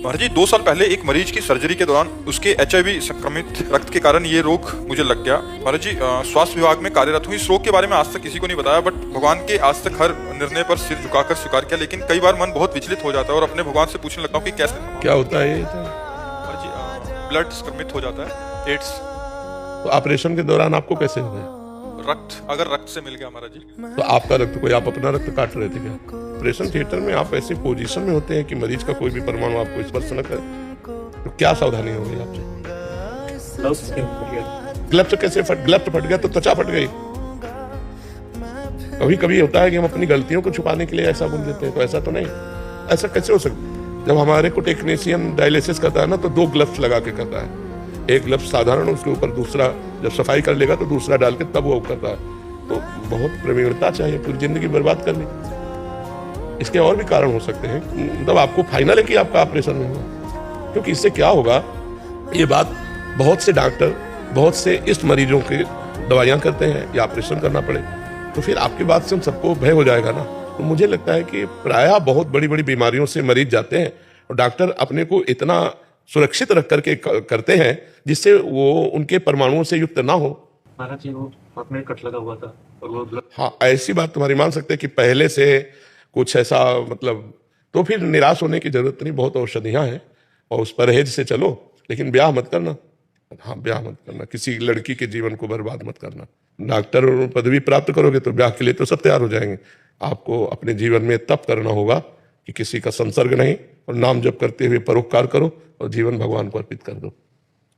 महाराज जी 2 साल पहले एक मरीज की सर्जरी के दौरान उसके HIV संक्रमित रक्त के कारण ये रोग मुझे लग गया। महाराज जी स्वास्थ्य विभाग में कार्यरत हूँ। इस रोग के बारे में आज तक किसी को नहीं बताया, बट भगवान के आज तक हर निर्णय पर सिर झुकाकर स्वीकार किया, लेकिन कई बार मन बहुत विचलित हो जाता है और अपने भगवान से पूछने लगता हूँ कि कैसे क्या होता है ये? महाराज जी ब्लड संक्रमित हो जाता है, एड्स। तो ऑपरेशन के दौरान आपको कैसे हो गया? अगर रक्त से मिल गया महाराज जी। तो आपका रक्त, कोई आप अपना रक्त काट रहे थे क्या? ऑपरेशन थिएटर में आप ऐसी पोजीशन में होते हैं कि मरीज का कोई भी परमाणु आपको स्पर्श न करे, तो क्या सावधानी होगी आपसे? ग्लव्स कैसे ग्लव्स फट गया तो त्वचा फट गई। कभी कभी होता है कि हम अपनी गलतियों को छुपाने के लिए ऐसा बोल देते हैं, तो ऐसा तो नहीं। ऐसा कैसे हो सकता? जब हमारे को टेक्नीशियन डायलिसिस करता है ना, तो 2 ग्लव्स लगा के करता है। एक ग्लव्स साधारण, उसके ऊपर दूसरा जब सफाई कर लेगा तो दूसरा डाल के तब वो करता है। तो बहुत प्रवीणता चाहिए, पूरी जिंदगी बर्बाद कर ली। इसके और भी कारण हो सकते हैं, मतलब आपको फाइनल है कि आपका ऑपरेशन नहीं हुआ, क्योंकि इससे क्या होगा, ये बात बहुत से डॉक्टर, बहुत से इस मरीजों के दवाइयाँ करते हैं या ऑपरेशन करना पड़े, तो फिर आपकी बात से हम सबको भय हो जाएगा ना। तो मुझे लगता है कि प्रायः बहुत बड़ी बड़ी बीमारियों से मरीज जाते हैं और डॉक्टर अपने को इतना सुरक्षित रख करके करते हैं जिससे वो उनके परमाणुओं से युक्त ना हो। महाराज जी वो हाथ में कट लगा हुआ था और वो हाँ, ऐसी बात तुम्हारी मान सकते हैं कि पहले से कुछ ऐसा, मतलब तो फिर निराश होने की जरूरत नहीं। बहुत औषधियाँ हैं और उस परहेज से चलो, लेकिन ब्याह मत करना। हाँ, ब्याह मत करना, किसी लड़की के जीवन को बर्बाद मत करना। डॉक्टर पदवी प्राप्त करोगे तो ब्याह के लिए तो सब तैयार हो जाएंगे। आपको अपने जीवन में तप करना होगा कि किसी का संसर्ग नहीं, और नाम जप करते हुए परोपकार करो और जीवन भगवान को अर्पित कर दो।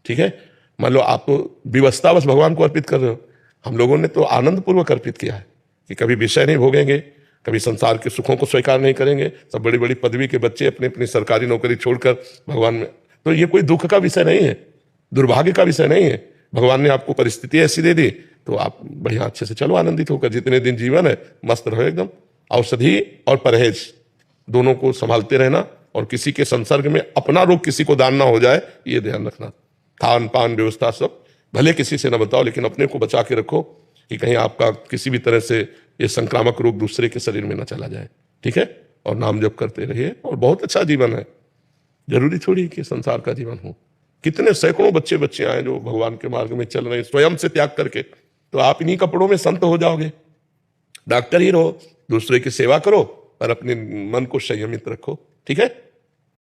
ठीक है? मान लो आप तो विवशतावश भगवान को अर्पित कर रहे हो, हम लोगों ने तो आनंद पूर्वक अर्पित किया है कि कभी विषय नहीं भोगेंगे, कभी संसार के सुखों को स्वीकार नहीं करेंगे। सब बड़ी बड़ी पदवी के बच्चे अपनी अपनी सरकारी नौकरी छोड़कर भगवान में, तो ये कोई दुख का विषय नहीं है, दुर्भाग्य का विषय नहीं है। भगवान ने आपको परिस्थिति ऐसी दे दी तो आप बढ़िया अच्छे से चलो, आनंदित होकर। जितने दिन जीवन है मस्त रहो एकदम। औषधि और परहेज दोनों को संभालते रहना, और किसी के संसर्ग में अपना रोग किसी को दान ना हो जाए, ये ध्यान रखना। खान पान व्यवस्था सब भले किसी से ना बताओ, लेकिन अपने को बचा के रखो कि कहीं आपका किसी भी तरह से ये संक्रामक रोग दूसरे के शरीर में ना चला जाए। ठीक है? और नाम जप करते रहिए, और बहुत अच्छा जीवन है। जरूरी थोड़ी कि संसार का जीवन हो। कितने सैकड़ों बच्चे बच्चियां हैं जो भगवान के मार्ग में चल रहे हैं स्वयं से त्याग करके। तो आप इन्हीं कपड़ों में संत हो जाओगे। डॉक्टर ही रहो, दूसरे की सेवा करो और अपने मन को संयमित रखो। ठीक है?